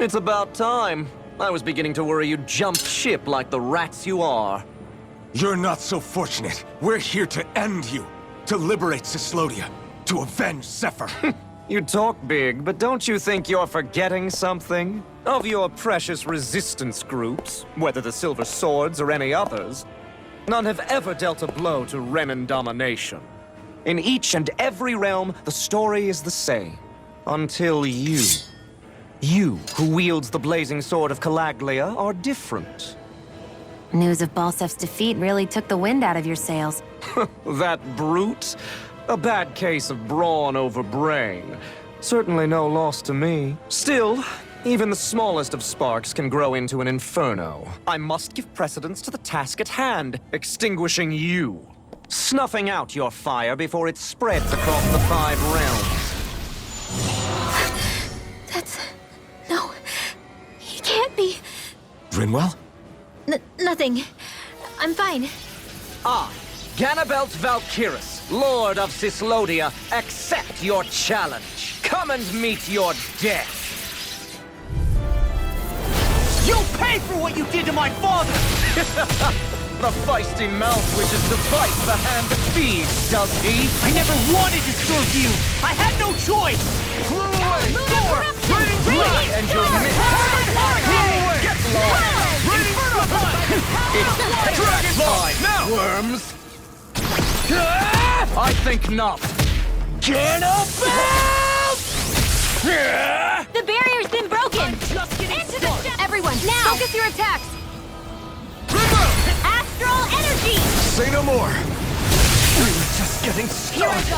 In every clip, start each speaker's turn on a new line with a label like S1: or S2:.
S1: It's about time. I was beginning to worry you'd jump ship like the rats you are.
S2: You're not so fortunate. We're here to end you. To liberate Cyslodia. To avenge Zephyr.
S1: You talk big, but don't you think you're forgetting something? Of your precious resistance groups, whether the Silver Swords or any others, none have ever dealt a blow to Renan domination. In each and every realm, the story is the same. Until you. You, who wields the blazing sword of Calaglia, are different.
S3: News of Balsef's defeat really took the wind out of your sails.
S1: That brute? A bad case of brawn over brain. Certainly no loss to me. Still, even the smallest of sparks can grow into an inferno. I must give precedence to the task at hand, extinguishing you. Snuffing out your fire before it spreads across the 5 realms.
S3: No, he can't be.
S2: Rinwell?
S3: Nothing. I'm fine.
S1: I, Ganabelt Valkyris, Lord of Cyslodia, accept your challenge. Come and meet your death.
S4: You'll pay for what you did to my father!
S1: The feisty mouth wishes to bite the hand that feeds, does he?
S4: I never wanted to serve you! I had no choice!
S1: Flew away! Thor! Radiant and your miss! Get lost! It's dragon time! Now! Worms! I think not.
S3: The barrier's been broken! Into the ship! Everyone, now! Focus your attacks! Astral energy!
S1: Say no more. We were just getting
S3: Here I
S1: started.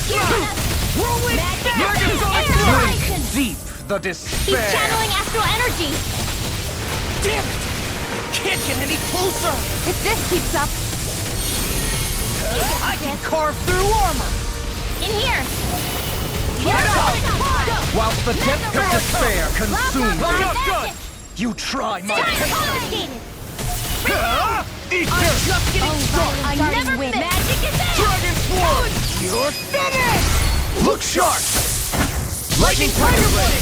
S3: go! Whirlwind!
S1: Drink deep the
S3: He's
S1: despair.
S3: channeling astral energy!
S4: Damn it! Can't get any closer!
S3: If this keeps up...
S4: I can carve through armor!
S3: In here!
S1: Whilst the depth of despair consumes
S3: Good!
S1: you, you try my
S3: Confiscated!
S1: Eat
S4: I'm
S1: this!
S4: just getting started!
S3: I never win! Magic is there!
S1: Dragon Sword!
S4: You're finished!
S1: Look sharp! Lightning Tiger ready!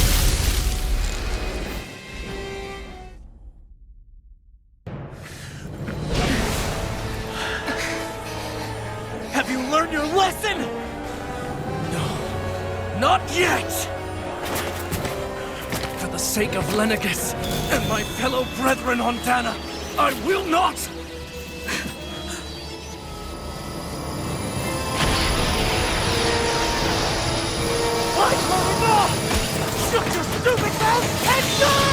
S4: Have you learned your lesson? No, not yet! For the sake of Lenegis and my fellow brethren on Dahna, I will not! Fight for enough! Shut your stupid mouth and die!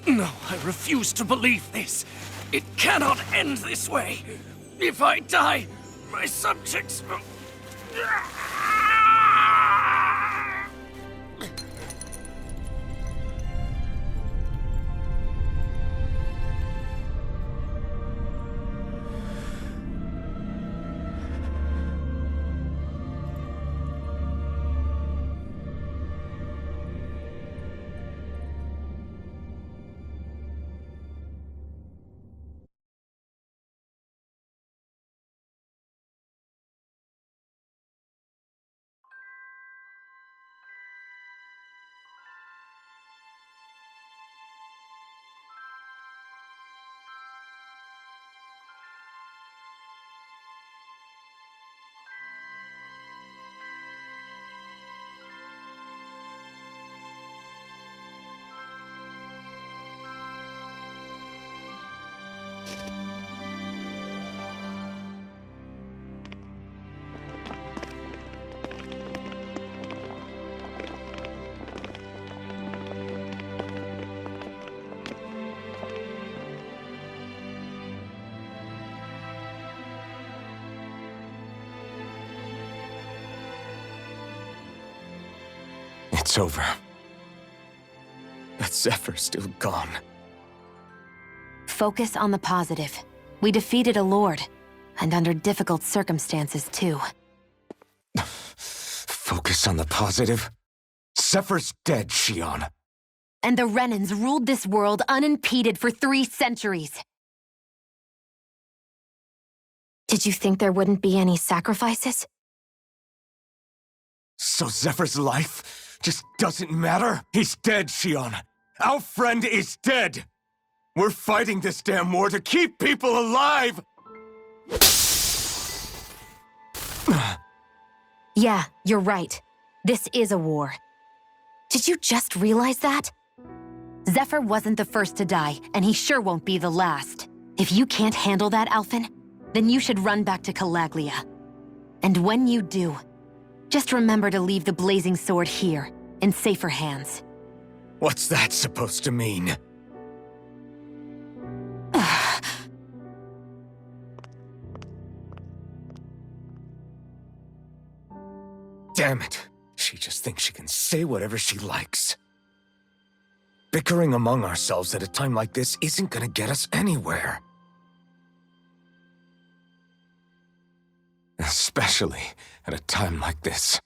S4: No, I refuse to believe this. It cannot end this way. If I die, my subjects will...
S2: It's over. But Zephyr's still gone.
S3: Focus on the positive. We defeated a lord, and under difficult circumstances, too.
S2: Focus on the positive. Zephyr's dead, Shionne.
S3: And the Renans ruled this world unimpeded for 3 centuries. Did you think there wouldn't be any sacrifices?
S2: So Zephyr's life just doesn't matter? He's dead, Shionne. Our friend is dead. We're fighting this damn war to keep people alive!
S3: Yeah, you're right. This is a war. Did you just realize that? Zephyr wasn't the first to die, and he sure won't be the last. If you can't handle that, Alphen, then you should run back to Calaglia. And when you do, just remember to leave the blazing sword here, in safer hands.
S2: What's that supposed to mean? Damn it. She just thinks she can say whatever she likes. Bickering among ourselves at a time like this isn't gonna get us anywhere. Especially at a time like this.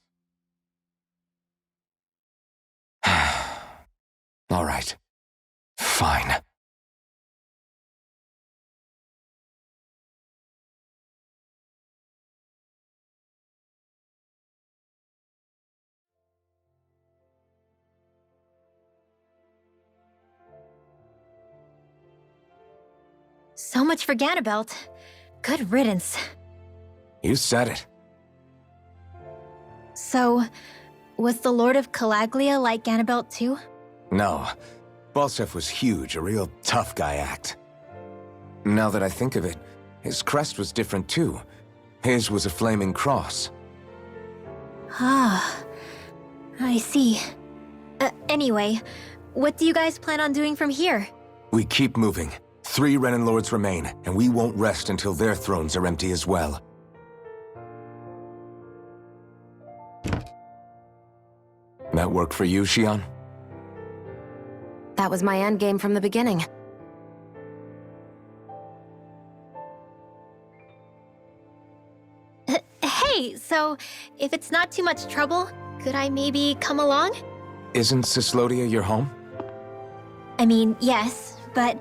S2: All right. Fine.
S3: So much for Ganabelt. Good riddance.
S2: You said it.
S3: So, was the Lord of Calaglia like Ganabelt too?
S2: No. Balsef was huge, a real tough guy act. Now that I think of it, his crest was different too. His was a flaming cross.
S3: Ah, I see. Anyway, what do you guys plan on doing from here?
S2: We keep moving. 3 Renan Lords remain, and we won't rest until their thrones are empty as well. That work for you, Shionne?
S3: That was my endgame from the beginning. Hey, so if it's not too much trouble, could I maybe come along?
S2: Isn't Cyslodia your home?
S3: I mean, yes, but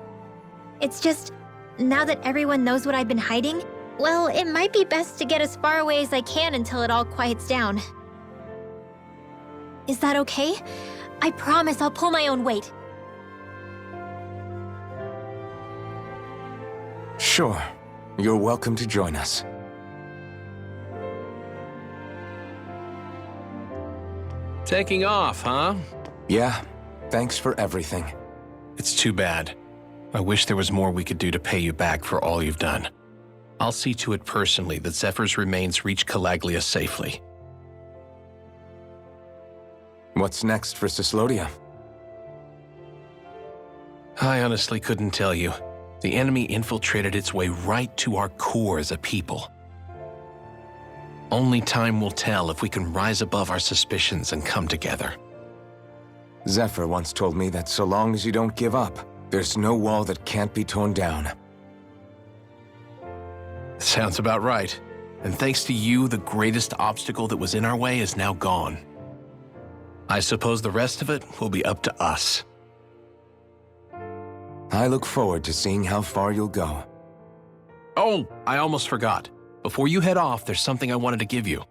S3: it's just, now that everyone knows what I've been hiding, well, it might be best to get as far away as I can until it all quiets down. Is that okay? I promise I'll pull my own weight.
S2: Sure. You're welcome to join us.
S5: Taking off, huh?
S2: Yeah. Thanks for everything.
S5: It's too bad. I wish there was more we could do to pay you back for all you've done. I'll see to it personally that Zephyr's remains reach Calaglia safely.
S2: What's next for Cyslodia?
S5: I honestly couldn't tell you. The enemy infiltrated its way right to our core as a people. Only time will tell if we can rise above our suspicions and come together.
S2: Zephyr once told me that so long as you don't give up, there's no wall that can't be torn down.
S5: Sounds about right. And thanks to you, the greatest obstacle that was in our way is now gone. I suppose the rest of it will be up to us.
S2: I look forward to seeing how far you'll go.
S5: Oh, I almost forgot. Before you head off, there's something I wanted to give you.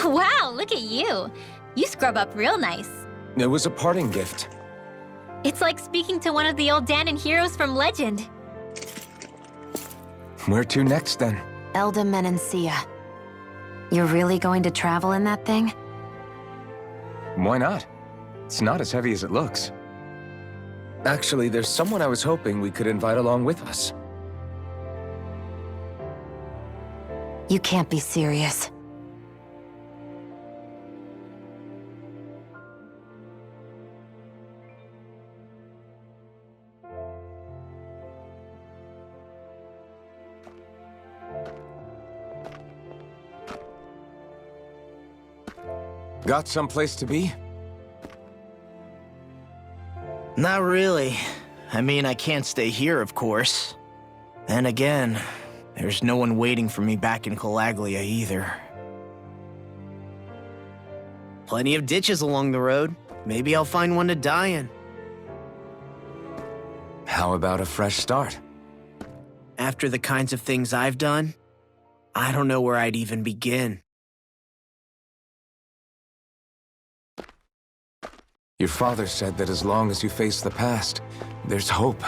S3: Wow, look at you. You scrub up real nice.
S2: It was a parting gift.
S3: It's like speaking to one of the old Dahnan heroes from legend.
S2: Where to next, then?
S3: Elda Menancia. You're really going to travel in that thing?
S2: Why not? It's not as heavy as it looks. Actually, there's someone I was hoping we could invite along with us.
S3: You can't be serious.
S2: Got someplace to be?
S6: Not really. I mean, I can't stay here, of course. And again, there's no one waiting for me back in Calaglia either. Plenty of ditches along the road. Maybe I'll find one to die in.
S2: How about a fresh start?
S6: After the kinds of things I've done, I don't know where I'd even begin.
S2: Your father said that as long as you face the past, there's hope.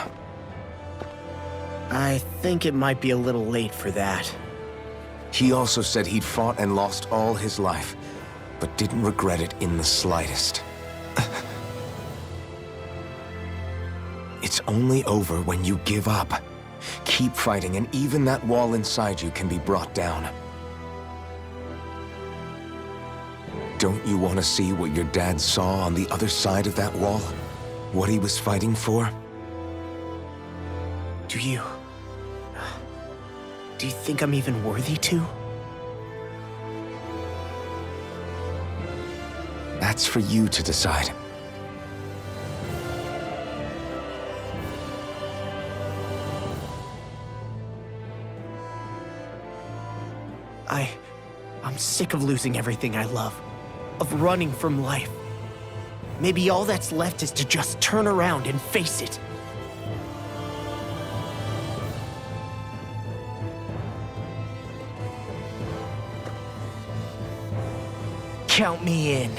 S6: I think it might be a little late for that.
S2: He also said he'd fought and lost all his life, but didn't regret it in the slightest. It's only over when you give up. Keep fighting, and even that wall inside you can be brought down. Don't you want to see what your dad saw on the other side of that wall? What he was fighting for?
S6: Do you think I'm even worthy to?
S2: That's for you to decide.
S6: I'm sick of losing everything I love, of running from life. Maybe all that's left is to just turn around and face it. Count me in.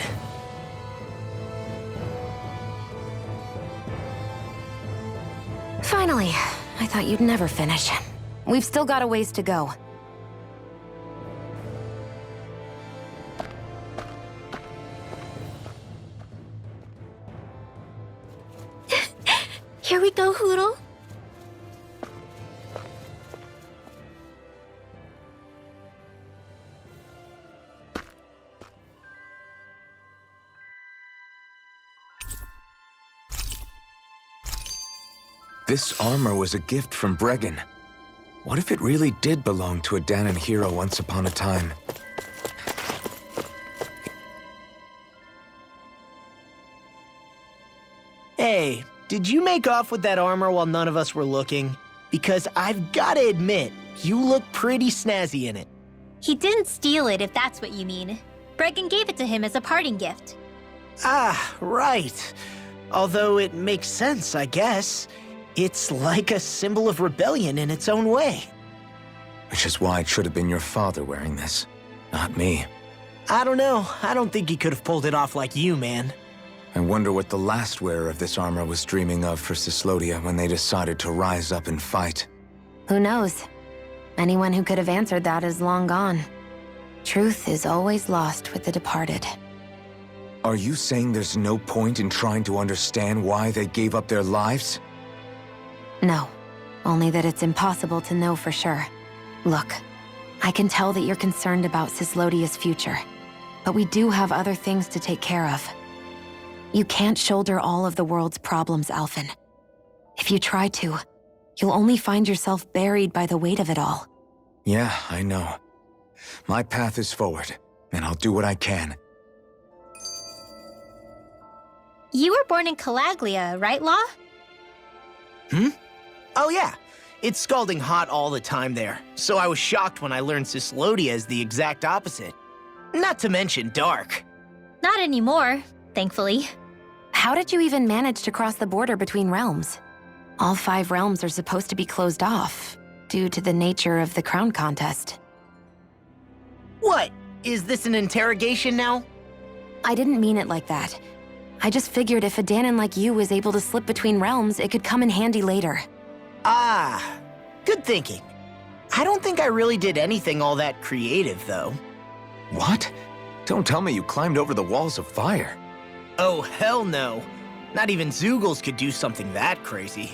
S3: Finally, I thought you'd never finish. We've still got a ways to go.
S7: Here we go, Hoodle.
S2: This armor was a gift from Bregan. What if it really did belong to a Dahna hero once upon a time?
S6: Hey, did you make off with that armor while none of us were looking? Because I've gotta admit, you look pretty snazzy in it.
S7: He didn't steal it, if that's what you mean. Bregan gave it to him as a parting gift.
S6: Ah, right. Although it makes sense, I guess. It's like a symbol of rebellion in its own way.
S2: Which is why it should have been your father wearing this, not me.
S6: I don't know. I don't think he could have pulled it off like you, man.
S2: I wonder what the last wearer of this armor was dreaming of for Cyslodia when they decided to rise up and fight.
S3: Who knows? Anyone who could have answered that is long gone. Truth is always lost with the departed.
S2: Are you saying there's no point in trying to understand why they gave up their lives?
S3: No, only that it's impossible to know for sure. Look, I can tell that you're concerned about Cyslodia's future, but we do have other things to take care of. You can't shoulder all of the world's problems, Alphen. If you try to, you'll only find yourself buried by the weight of it all.
S2: Yeah, I know. My path is forward, and I'll do what I can.
S7: You were born in Calaglia, right, Law?
S6: Oh yeah, it's scalding hot all the time there, so I was shocked when I learned Cyslodia is the exact opposite. Not to mention dark.
S7: Not anymore, thankfully.
S3: How did you even manage to cross the border between realms? All 5 realms are supposed to be closed off, due to the nature of the crown contest.
S6: What? Is this an interrogation now?
S3: I didn't mean it like that. I just figured if a Dahnan like you was able to slip between realms, it could come in handy later.
S6: Ah, good thinking. I don't think I really did anything all that creative, though.
S2: What? Don't tell me you climbed over the walls of fire.
S6: Oh, hell no. Not even Zoogles could do something that crazy.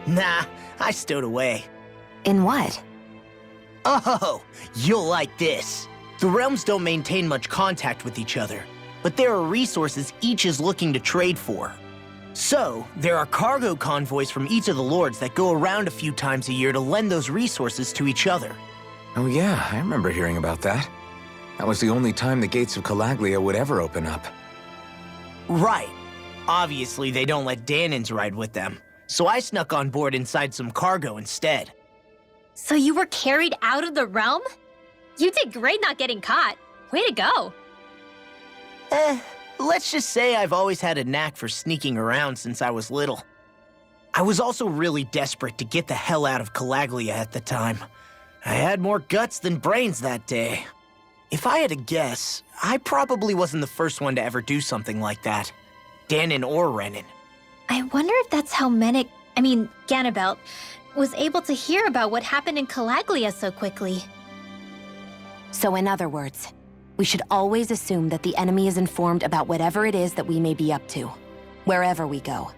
S6: Nah, I stowed away.
S3: In what?
S6: Oh, you'll like this. The realms don't maintain much contact with each other, but there are resources each is looking to trade for. So, there are cargo convoys from each of the lords that go around a few times a year to lend those resources to each other.
S2: Oh yeah, I remember hearing about that. That was the only time the gates of Calaglia would ever open up.
S6: Right. Obviously, they don't let Dahnans ride with them. So I snuck on board inside some cargo instead.
S7: So you were carried out of the realm? You did great not getting caught. Way to go.
S6: Let's just say I've always had a knack for sneaking around since I was little. I was also really desperate to get the hell out of Calaglia at the time. I had more guts than brains that day. If I had to guess, I probably wasn't the first one to ever do something like that. Dahna or Renan.
S7: I wonder if that's how Ganabelt, was able to hear about what happened in Calaglia so quickly.
S3: So in other words, we should always assume that the enemy is informed about whatever it is that we may be up to, wherever we go.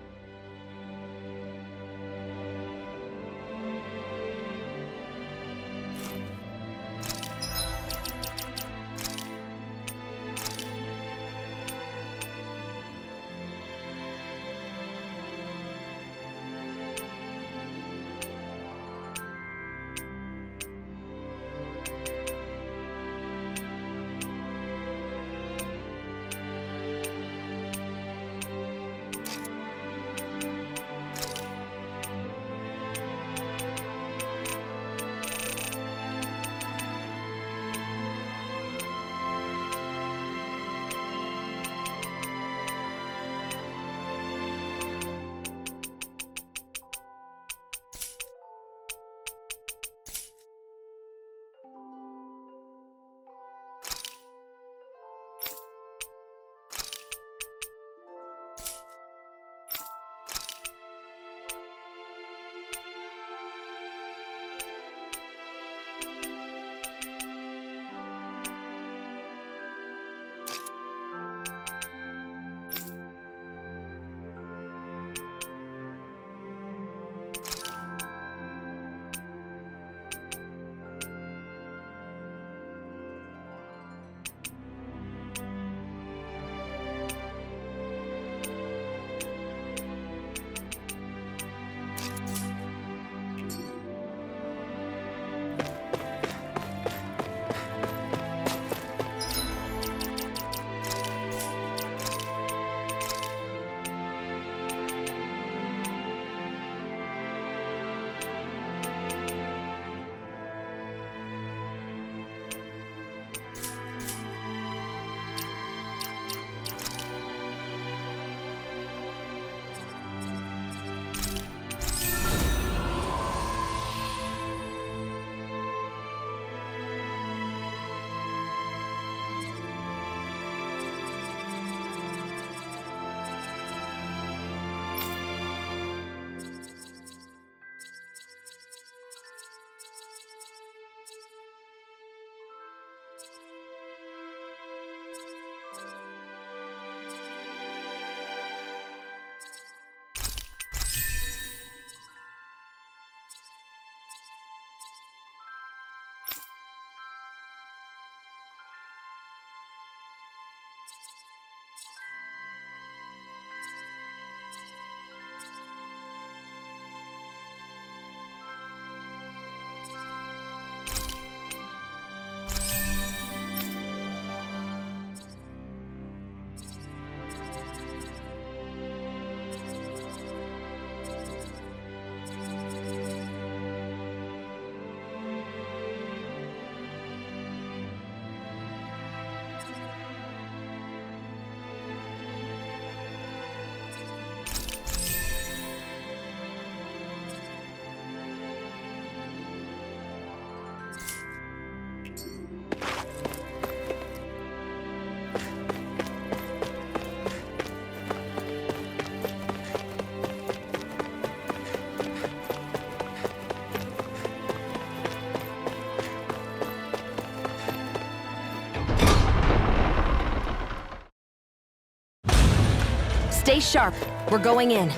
S3: Stay sharp. We're going in.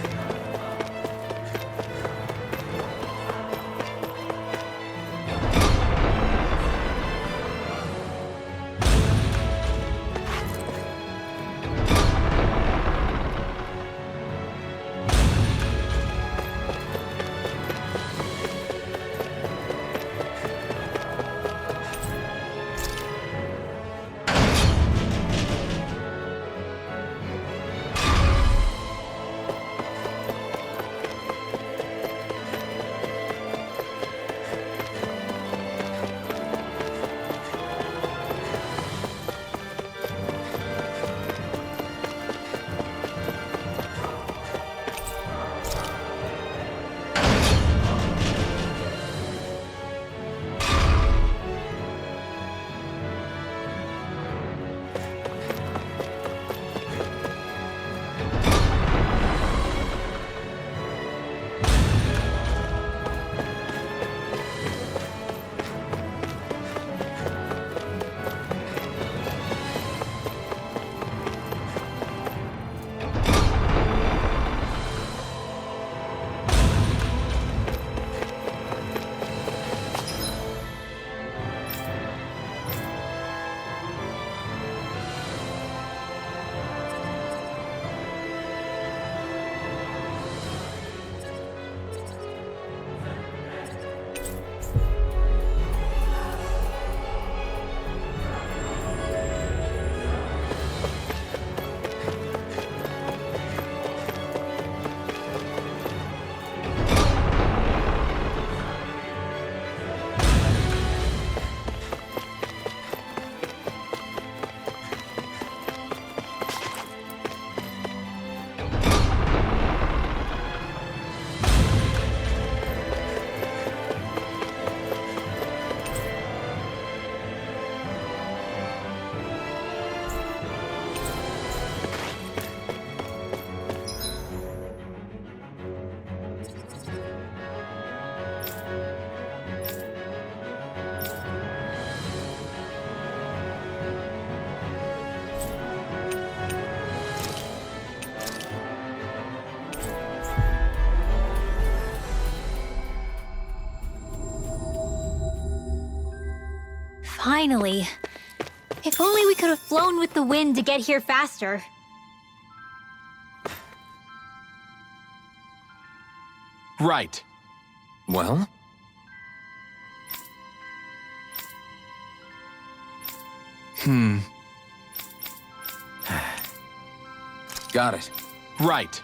S7: Finally. If only we could have flown with the wind to get here faster.
S5: Right.
S2: Well? Got it.
S5: Right.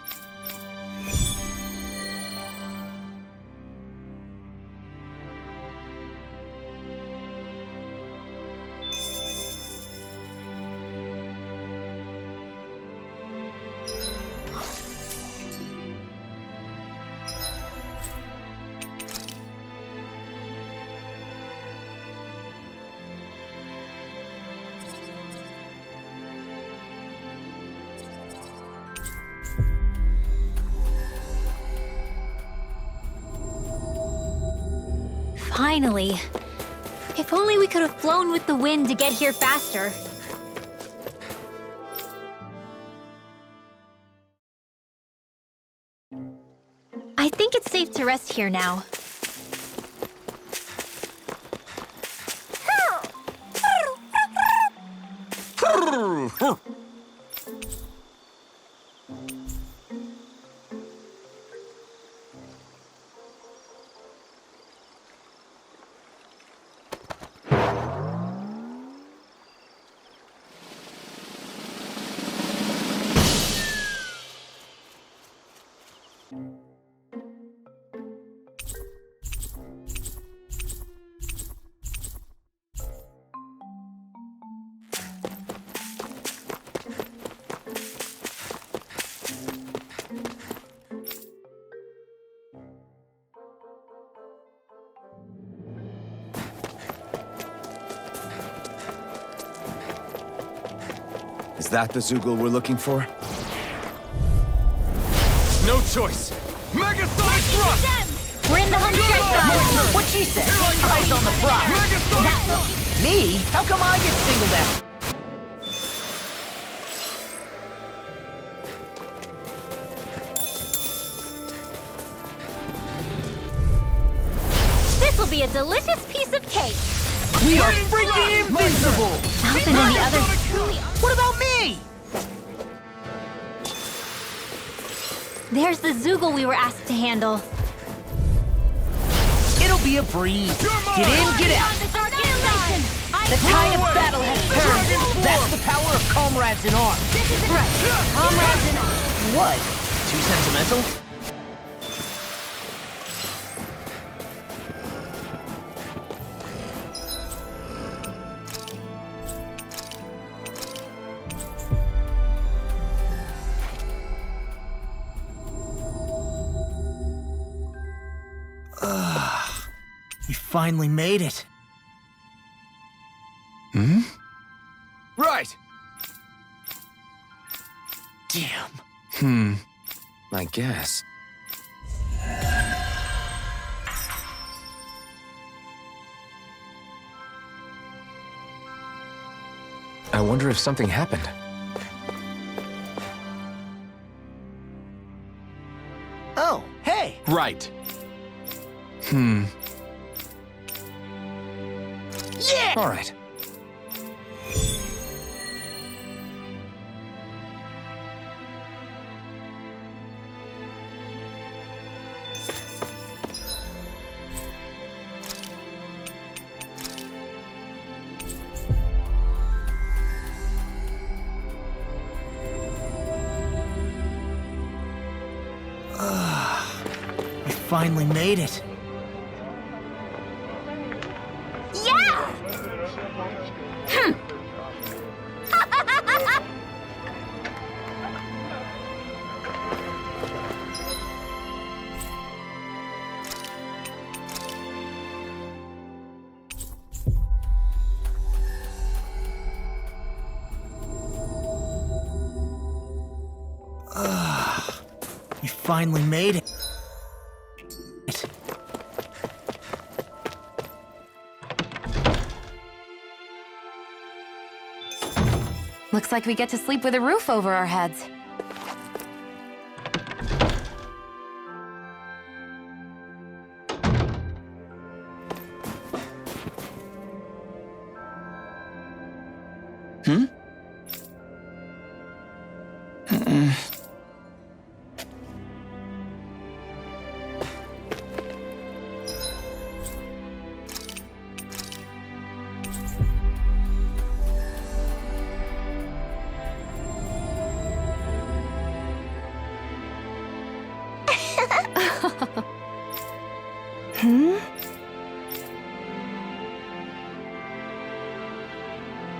S7: Finally. If only we could have flown with the wind to get here faster. I think it's safe to rest here now.
S2: Is that the Zoogle we're looking for?
S1: No choice! Megasonic thrust!
S7: We're in the home stretch, guys!
S6: What she said? Eyes on the prize.
S1: Megasonic
S6: Me? How come I get singled out?
S7: This'll be a delicious piece of cake!
S6: We are freaking invincible!
S7: Alphen and the others truly are.
S6: What about me?
S7: There's the Zoogle we were asked to handle.
S6: It'll be a breeze. Get in, get out. The tide of battle has turned. That's the power of comrades in arms.
S7: Right. Comrades in arms.
S6: What? Too sentimental? We finally made it.
S2: Right!
S6: Damn.
S2: I guess. I wonder if something happened.
S6: Oh, hey.
S5: Right.
S6: Yeah!
S2: All right.
S6: We finally made it.
S7: Yeah!
S6: We finally made it.
S3: Looks like we get to sleep with a roof over our heads.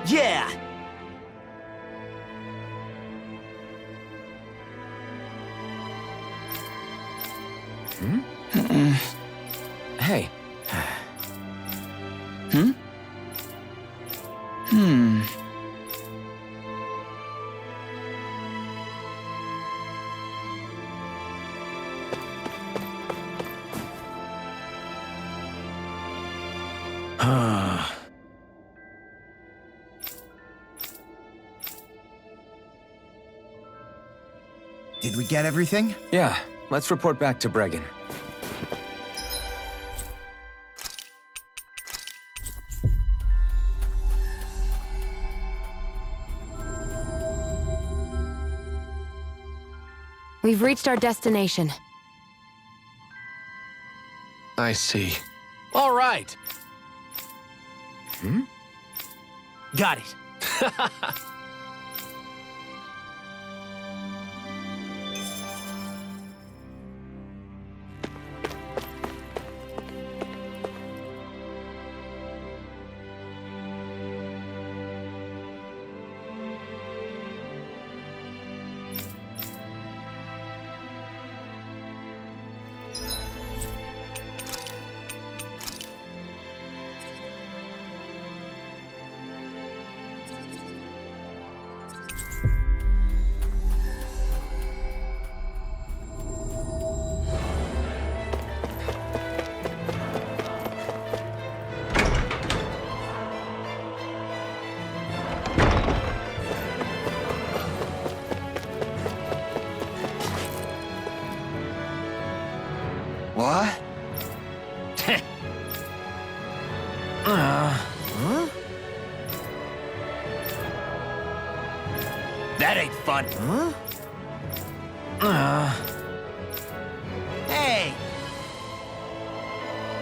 S6: Yeah!
S2: Hey.
S8: Did we get everything?
S2: Yeah, let's report back to Bregan.
S3: We've reached our destination.
S5: I see. All right.
S6: Got it.
S8: What?
S6: That ain't fun. Hey!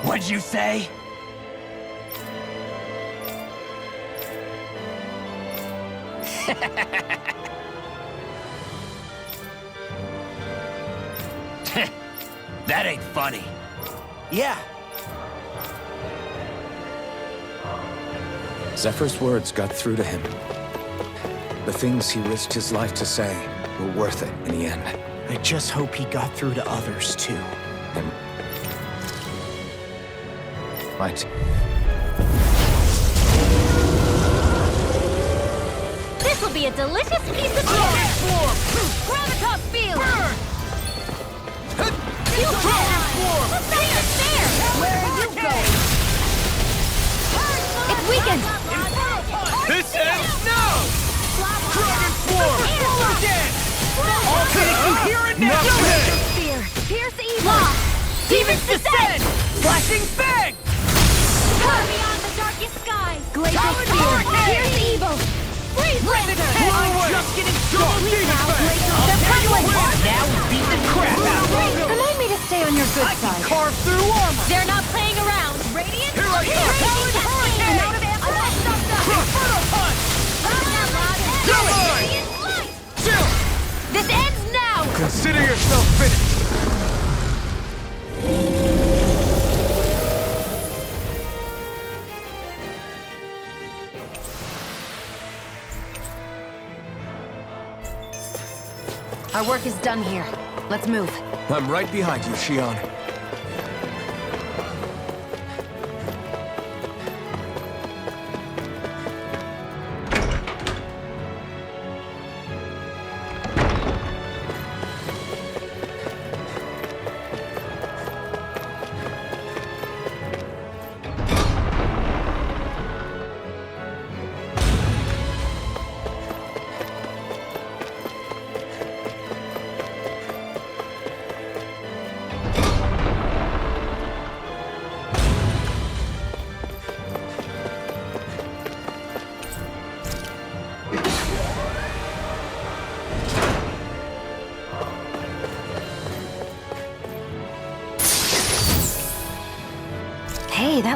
S6: What'd you say? That ain't funny. Yeah.
S2: Zephyr's words got through to him. The things he risked his life to say were worth it in the end.
S6: I just hope he got through to others, too.
S2: And... Right.
S7: This'll be a delicious piece of bread! Gravitas field! Feel form! What's that even there? Where are you going? It's weakened!
S4: This ends now! Dragon Swarm! Again!
S6: I'll finish you here and now!
S4: Nothing!
S3: Spear! Pierce evil!
S7: Lost!
S6: Demon's Descent! Flashing Fang!
S7: Far beyond the darkest skies!
S3: Glacial
S6: Talon
S3: spear!
S6: Hurricane!
S3: Pierce evil!
S7: Freeze
S6: Listen,
S7: Lancer!
S6: I'm just getting started! Now we beat the crap out of them!
S3: Remind me to stay on your good
S6: I can
S3: side.
S6: carve through armor!
S7: They're not playing around! Radiant?
S6: Here I go! Talon Hurricane!
S7: Out of ammo!
S6: Inferno Punch!
S7: Come on!
S6: Chill!
S7: This ends now!
S4: Consider yourself finished!
S3: Our work is done here. Let's move.
S2: I'm right behind you, Shionne.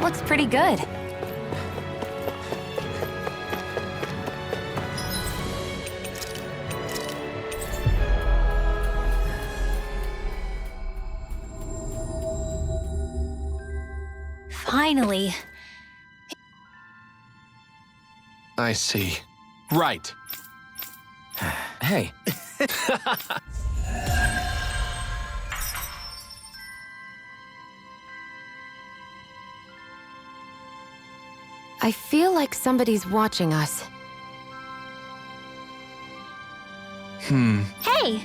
S3: That looks pretty good.
S7: Finally.
S5: I see. Right.
S2: Hey,
S3: I feel like somebody's watching us.
S7: Hey!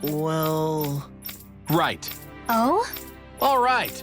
S6: Well...
S5: Right.
S7: Oh?
S5: All right.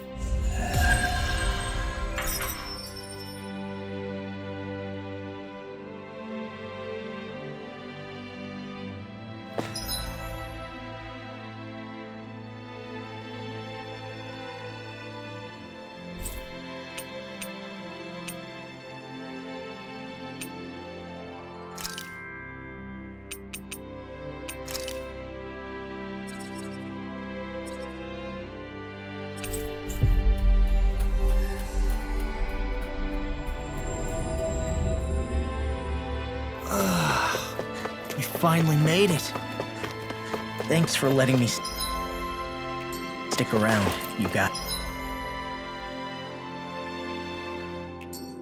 S6: You finally made it. Thanks for letting me stick around, you got.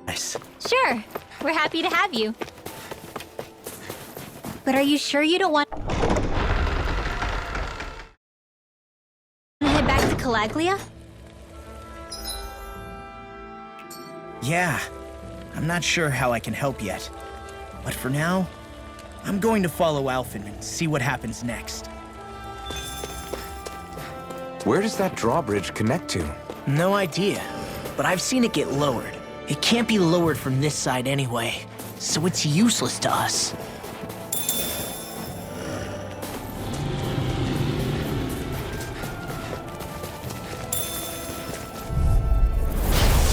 S6: Nice.
S7: Sure. We're happy to have you. But are you sure you don't want to head back to Calaglia?
S6: Yeah. I'm not sure how I can help yet. But for now, I'm going to follow Alphen and see what happens next.
S2: where does that drawbridge connect to?
S6: No idea, but I've seen it get lowered. It can't be lowered from this side anyway, so it's useless to us.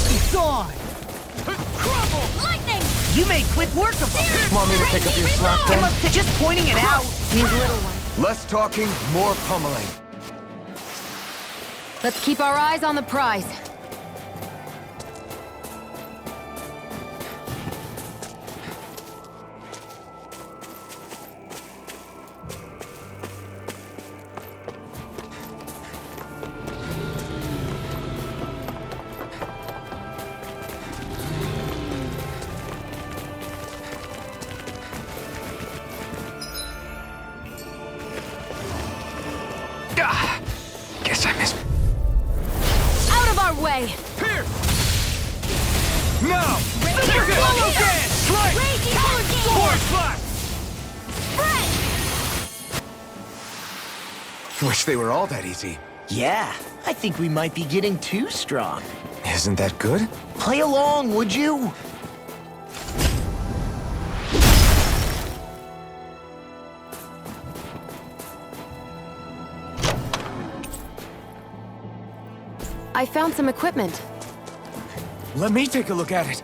S6: It's gone!
S7: Crumble! Lightning!
S6: You made quick work of them!
S2: Want me to pick up your slack then?
S6: Just pointing it out!
S3: These little ones.
S2: Less talking, more pummeling.
S3: Let's keep our eyes on the prize.
S2: Guess I missed.
S3: Out of our way!
S2: Here! Now! Wish they were all that easy.
S6: Yeah, I think we might be getting too strong.
S2: Isn't that good?
S6: Play along, would you?
S3: I found some equipment.
S2: Let me take a look at it.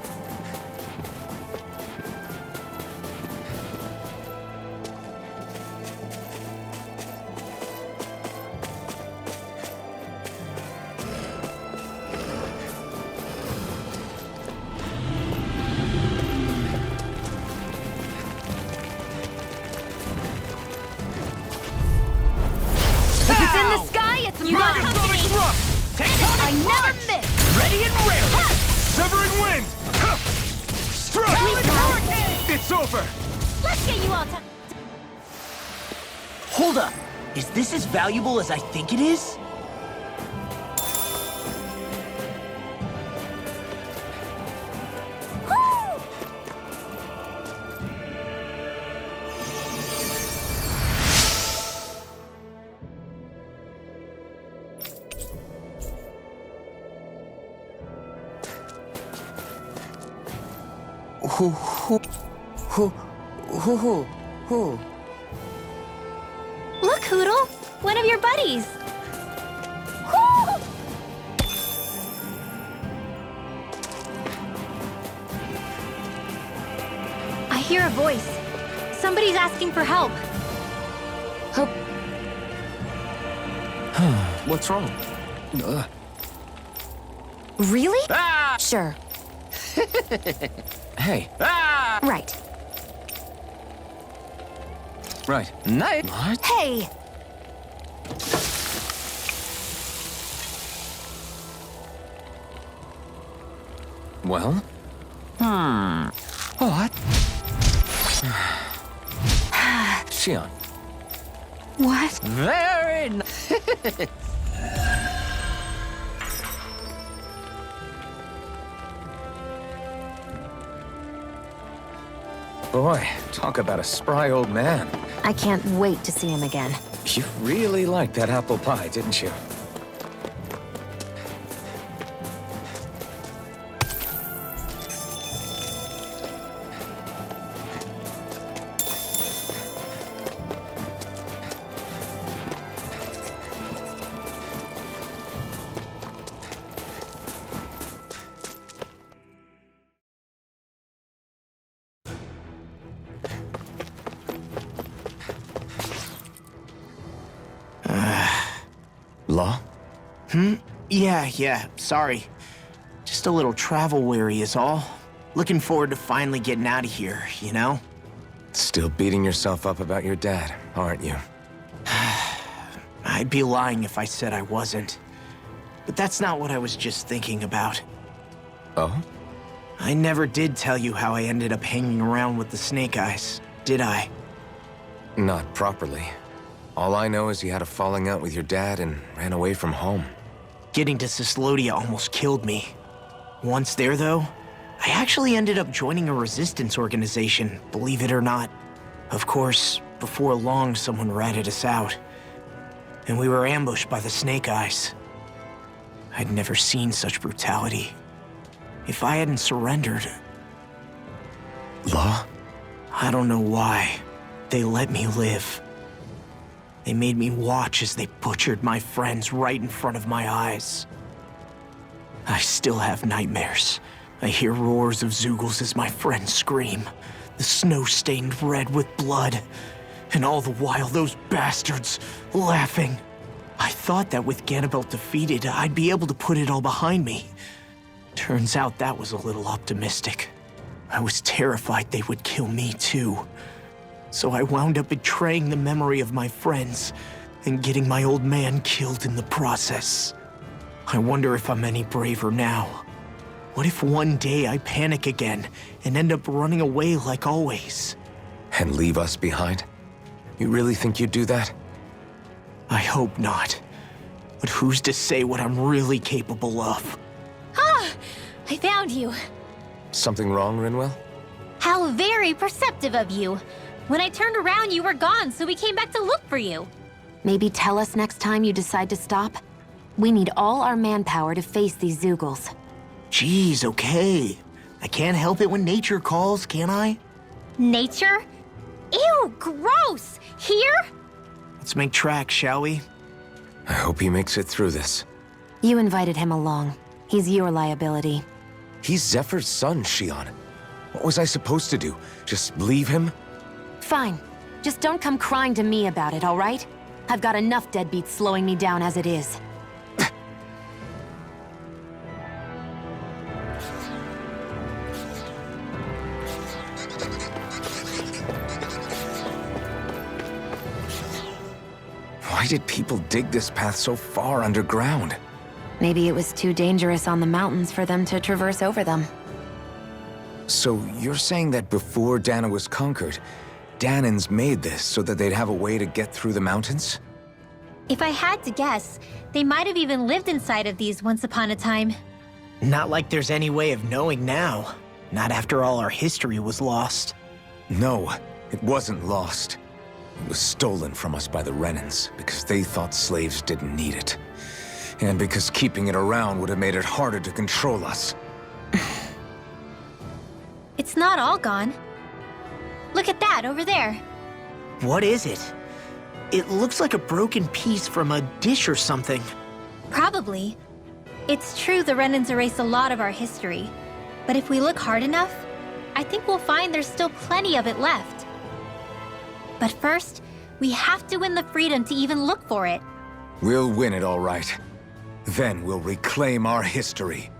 S3: If it's in the sky, it's mine! I never miss!
S6: Ready and raring!
S2: Severing wind! Strike! It's over!
S7: Let's get you all to...
S6: Hold up! Is this as valuable as I think it is?
S7: Look, Hoodle! One of your buddies! Woo! I hear a voice. Somebody's asking for help.
S2: What's wrong?
S3: Really?
S5: Ah!
S3: Sure.
S2: Hey,
S3: Right.
S2: right.
S8: Night.
S2: What?
S3: Hey!
S2: Well?
S8: What?
S2: Shionne.
S3: What?
S8: Very nice.
S2: Boy, talk about a spry old man.
S3: I can't wait to see him again.
S2: You really liked that apple pie, didn't you? Law?
S6: Yeah, sorry. Just a little travel weary is all. Looking forward to finally getting out of here, you know?
S2: Still beating yourself up about your dad, aren't you?
S6: I'd be lying if I said I wasn't. But that's not what I was just thinking about.
S2: Oh?
S6: I never did tell you how I ended up hanging around with the Snake Eyes, did I?
S2: Not properly. All I know is you had a falling out with your dad and ran away from home.
S6: Getting to Cyslodia almost killed me. Once there, though, I actually ended up joining a resistance organization, believe it or not. Of course, before long, someone ratted us out. And we were ambushed by the Snake Eyes. I'd never seen such brutality. If I hadn't surrendered...
S2: Law?
S6: I don't know why. They let me live. They made me watch as they butchered my friends right in front of my eyes. I still have nightmares. I hear roars of Zeugles as my friends scream, the snow stained red with blood, and all the while those bastards laughing. I thought that with Ganabelt defeated, I'd be able to put it all behind me. Turns out that was a little optimistic. I was terrified they would kill me too. So I wound up betraying the memory of my friends and getting my old man killed in the process. I wonder if I'm any braver now. What if one day I panic again and end up running away like always?
S2: And leave us behind? You really think you'd do that?
S6: I hope not. But who's to say what I'm really capable of?
S7: Ah! I found you.
S2: Something wrong, Rinwell?
S7: How very perceptive of you. When I turned around, you were gone, so we came back to look for you.
S3: Maybe tell us next time you decide to stop? We need all our manpower to face these Zeugles.
S6: Geez, okay. I can't help it when nature calls, can I?
S7: Nature? Ew, gross! Here?
S6: Let's make tracks, shall we?
S2: I hope he makes it through this.
S3: You invited him along. He's your liability.
S2: He's Zephyr's son, Shionne. What was I supposed to do? Just leave him?
S3: Fine. Just don't come crying to me about it, all right? I've got enough deadbeats slowing me down as it is.
S2: Why did people dig this path so far underground?
S3: Maybe it was too dangerous on the mountains for them to traverse over them.
S2: So you're saying that before Dahna was conquered, Dahnans made this so that they'd have a way to get through the mountains?
S7: If I had to guess, they might have even lived inside of these once upon a time.
S6: Not like there's any way of knowing now. Not after all our history was lost.
S2: No, it wasn't lost. It was stolen from us by the Renans because they thought slaves didn't need it. And because keeping it around would have made it harder to control us.
S7: It's not all gone. Look at that over there.
S6: What is it? It looks like a broken piece from a dish or something.
S7: Probably. It's true the Renans erased a lot of our history. But if we look hard enough, I think we'll find there's still plenty of it left. But first, we have to win the freedom to even look for it.
S2: We'll win it all right. Then we'll reclaim our history.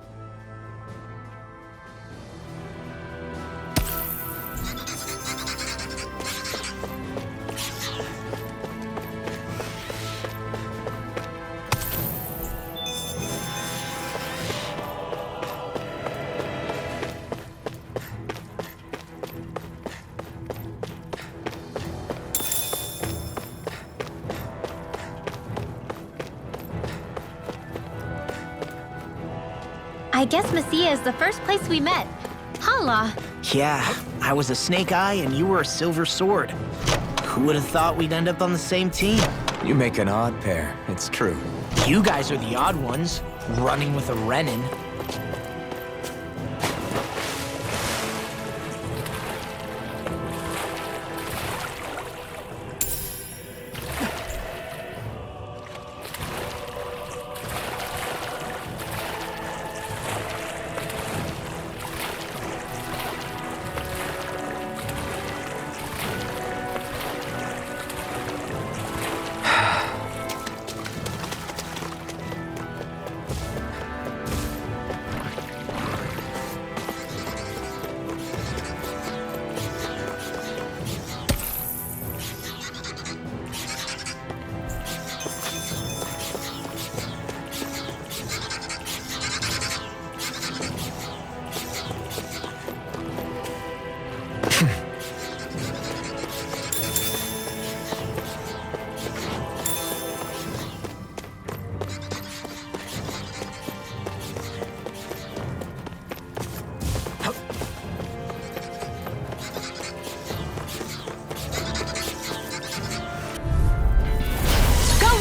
S7: I guess Messia is the first place we met. Hala.
S6: Yeah, I was a snake eye and you were a silver sword. Who would have thought we'd end up on the same team?
S2: You make an odd pair, it's true.
S6: You guys are the odd ones, running with a Renin.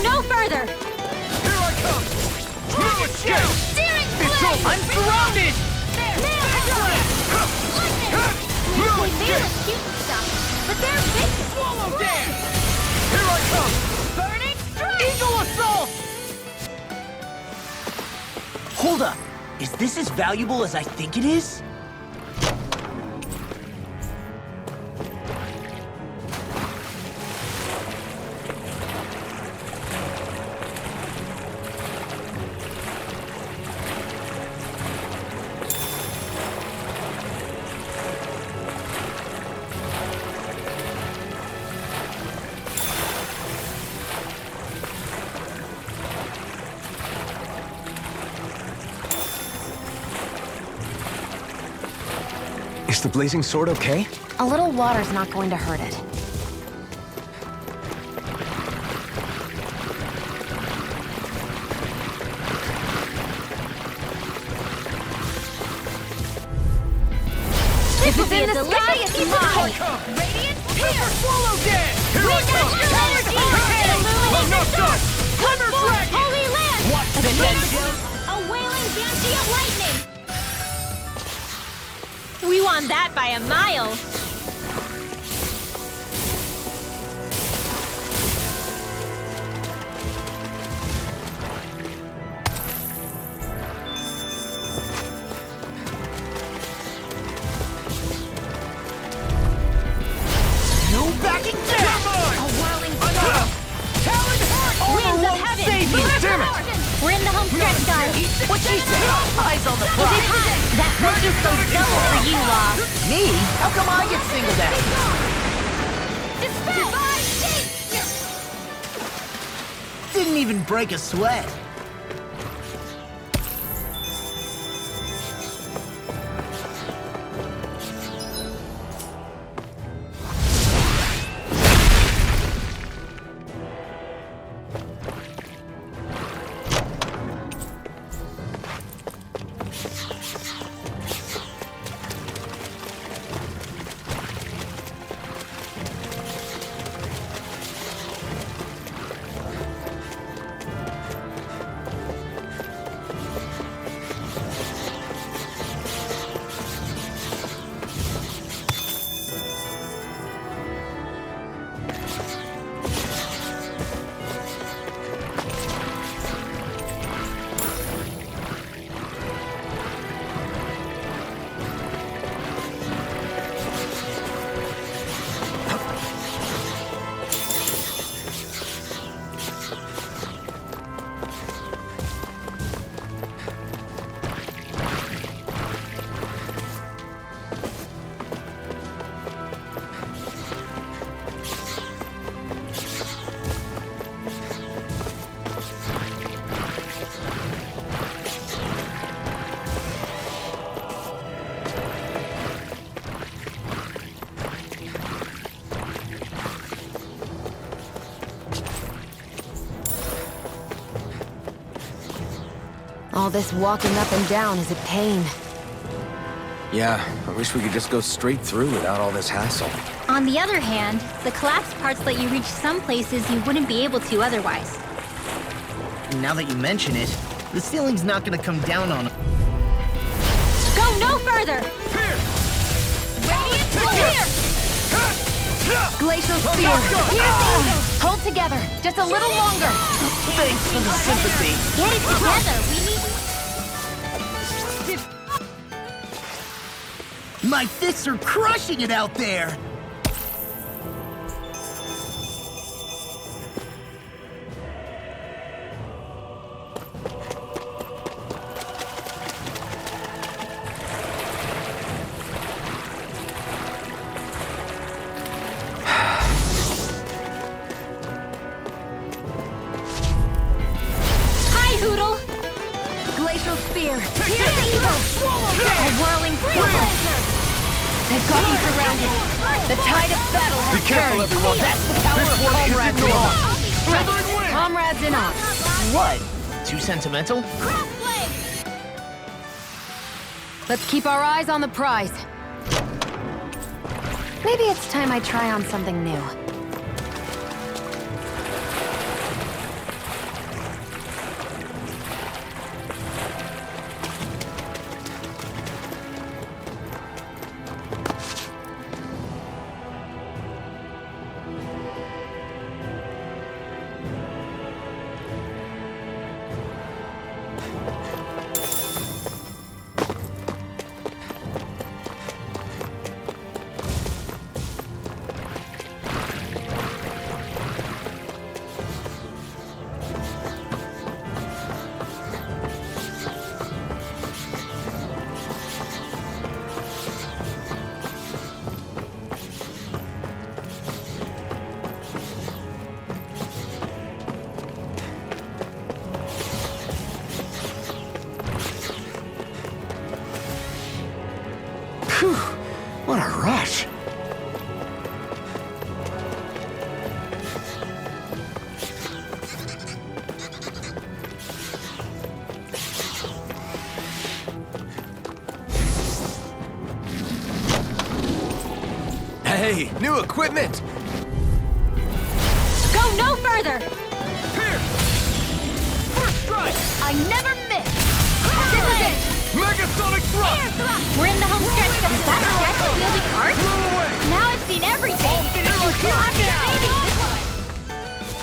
S7: No further!
S4: Here I come! No escape!
S7: Steering
S6: I'm surrounded!
S7: No escape! Cute stuff, but they're big.
S4: Swallow dance! Here I come!
S7: Burning strike!
S6: Eagle assault! Hold up. Is this as valuable as I think it is?
S2: Is the blazing sword okay?
S3: A little water's not going to hurt it.
S7: This will be a delicious mine!
S4: Radiant Spear! Swallow dance! Here I come! I'm not done! Glimmer Dragon!
S7: Holy Land!
S4: Watch the
S7: A wailing banshee of lightning! We won that by a mile!
S6: No backing down!
S7: A whirling storm! Winds of heaven!
S2: Damn it!
S7: We're in the home stretch, guys!
S6: What she said? Eyes on the
S7: Is it
S6: prize!
S7: hot? That focus goes double for you, Law!
S6: Me? How come I get singled out? Didn't even break a sweat.
S3: All this walking up and down is a pain.
S2: Yeah, I wish we could just go straight through without all this hassle.
S7: On the other hand, the collapsed parts let you reach some places you wouldn't be able to otherwise.
S6: Now that you mention it, the ceiling's not gonna come down on us.
S7: Go no further! Radiant clear!
S3: Glacial Spear! Hold together, just a little longer!
S6: Thanks for the sympathy.
S7: Get it together, we need...
S6: My fists are crushing it out there!
S7: Hi, Hoodle!
S3: Glacial Spear!
S7: Here's the evil!
S3: A whirling bulldozer! They've got you surrounded. The tide of battle has turned.
S2: everyone!
S3: That's the power of comrades in arms. Right, comrades in arms.
S6: What? Too sentimental?
S3: Let's keep our eyes on the prize. Maybe it's time I try on something new.
S2: Phew, what a rush. Hey, new equipment!
S7: Go no further!
S2: Here! First strike!
S7: I never miss! This is it!
S2: Megasonic thrust!
S7: We're in the home stretch. Is that stretch wielding art? Now I've seen everything!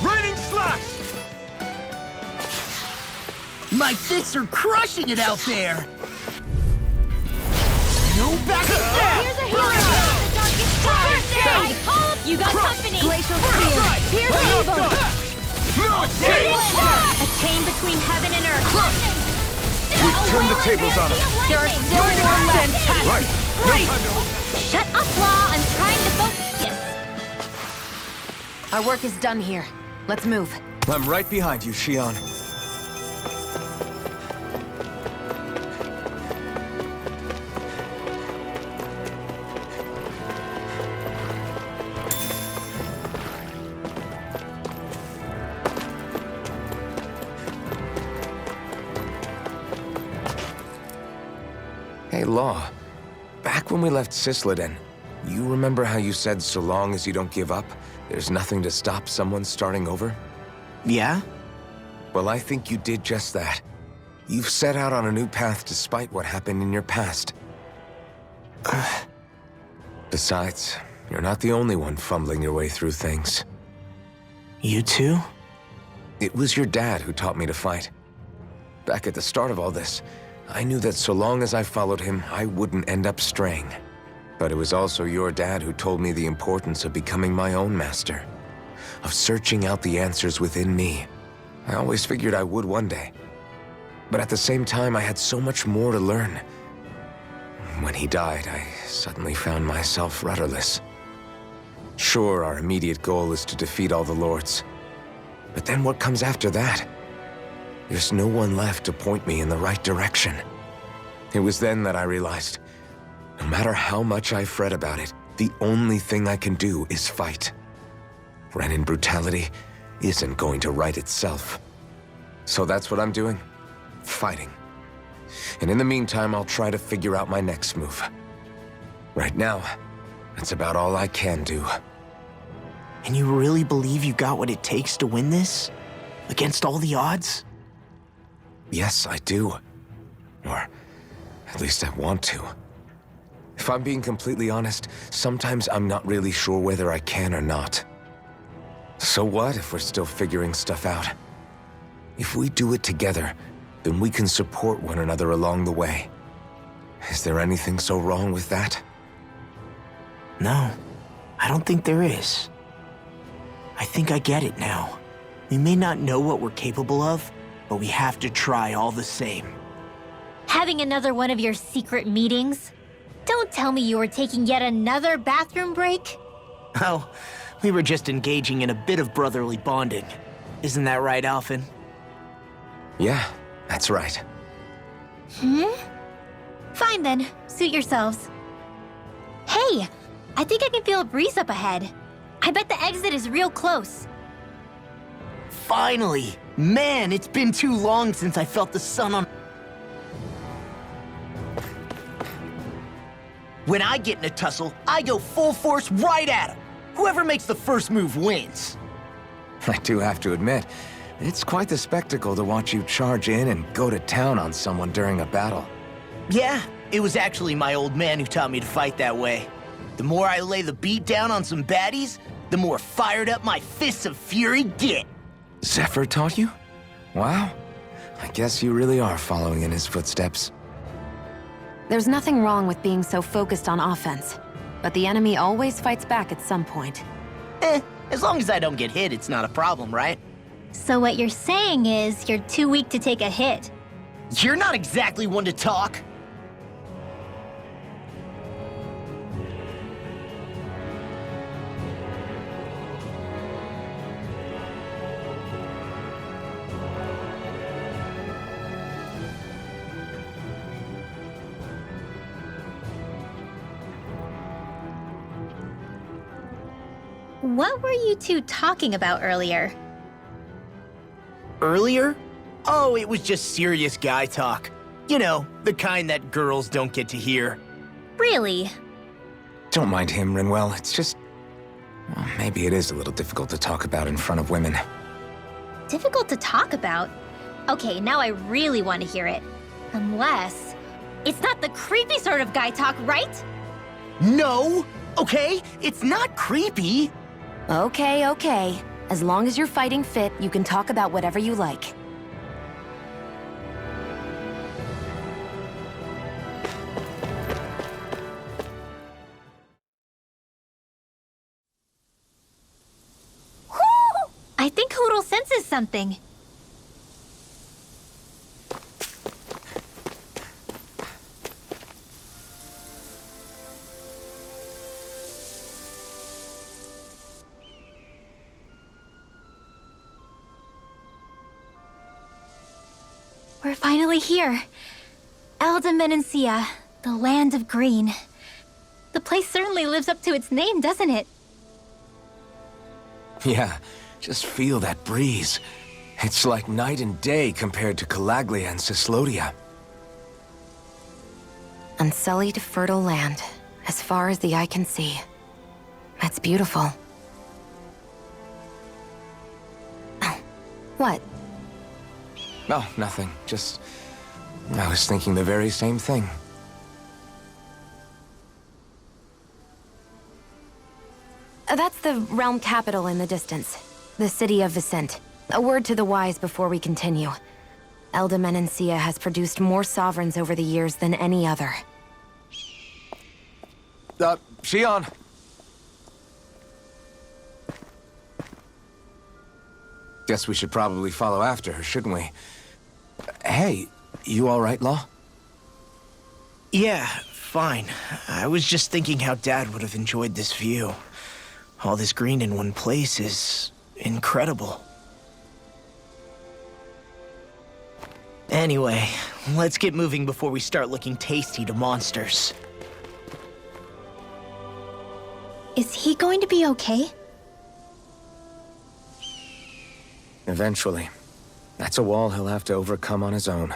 S2: Raining slash!
S6: My fists are crushing it out there! No back
S7: Here's a hero! The darkest side! You got company!
S3: Glacial Spear!
S7: Here's the evil!
S2: No escape!
S7: A chain between heaven and earth!
S2: Turn the tables on him.
S3: There are still more left!
S2: Right!
S7: Right! Shut up, Law! I'm trying to focus!
S3: Our work is done here. Let's move.
S2: I'm right behind you, Shionne. Hey, Law. Back when we left Cisleden, you remember how you said so long as you don't give up, there's nothing to stop someone starting over?
S6: Yeah?
S2: Well, I think you did just that. You've set out on a new path despite what happened in your past. Besides, you're not the only one fumbling your way through things.
S6: You too?
S2: It was your dad who taught me to fight. Back at the start of all this, I knew that so long as I followed him, I wouldn't end up straying. But it was also your dad who told me the importance of becoming my own master, of searching out the answers within me. I always figured I would one day. But at the same time, I had so much more to learn. When he died, I suddenly found myself rudderless. Sure, our immediate goal is to defeat all the lords. But then what comes after that? There's no one left to point me in the right direction. It was then that I realized, no matter how much I fret about it, the only thing I can do is fight. Renin brutality isn't going to right itself. So that's what I'm doing. Fighting. And in the meantime, I'll try to figure out my next move. Right now, that's about all I can do.
S6: And you really believe you got what it takes to win this? Against all the odds?
S2: Yes, I do. Or at least I want to. If I'm being completely honest, sometimes I'm not really sure whether I can or not. So what if we're still figuring stuff out? If we do it together, then we can support one another along the way. Is there anything so wrong with that?
S6: No, I don't think there is. I think I get it now. We may not know what we're capable of, but we have to try all the same.
S7: Having another one of your secret meetings? Don't tell me you were taking yet another bathroom break?
S6: Oh, we were just engaging in a bit of brotherly bonding. Isn't that right, Alphen?
S2: Yeah, that's right.
S7: Fine then, suit yourselves. Hey, I think I can feel a breeze up ahead. I bet the exit is real close.
S6: Finally! Man, it's been too long since I felt the sun on... When I get in a tussle, I go full force right at him. Whoever makes the first move wins.
S2: I do have to admit, it's quite the spectacle to watch you charge in and go to town on someone during a battle.
S6: Yeah, it was actually my old man who taught me to fight that way. The more I lay the beat down on some baddies, the more fired up my fists of fury get.
S2: Zephyr taught you? Wow. I guess you really are following in his footsteps.
S3: There's nothing wrong with being so focused on offense, but the enemy always fights back at some point.
S6: As long as I don't get hit, it's not a problem, right?
S7: So what you're saying is you're too weak to take a hit.
S6: You're not exactly one to talk.
S7: What were you two talking about earlier?
S6: Earlier? Oh, it was just serious guy talk. You know, the kind that girls don't get to hear.
S7: Really?
S2: Don't mind him, Rinwell. It's just... well, maybe it is a little difficult to talk about in front of women.
S7: Difficult to talk about? Okay, now I really want to hear it. Unless... it's not the creepy sort of guy talk, right?
S6: No! Okay, it's not creepy.
S3: Okay, okay. As long as you're fighting fit, you can talk about whatever you like.
S7: I think Hoodle senses something. We're finally here. Alphen and Shionne, the land of green. The place certainly lives up to its name, doesn't it?
S2: Yeah, just feel that breeze. It's like night and day compared to Calaglia and Cislodia.
S3: Unsullied, fertile land, as far as the eye can see. That's beautiful. Oh, what?
S2: Oh, nothing. Just... I was thinking the very same thing.
S3: That's the realm capital in the distance. The city of Vicent. A word to the wise before we continue. Alphen and Shionne has produced more sovereigns over the years than any other.
S2: Shionne! Guess we should probably follow after her, shouldn't we? Hey, you all right, Law?
S6: Yeah, fine. I was just thinking how Dad would have enjoyed this view. All this green in one place is incredible. Anyway, let's get moving before we start looking tasty to monsters.
S7: Is he going to be okay?
S2: Eventually. That's a wall he'll have to overcome on his own.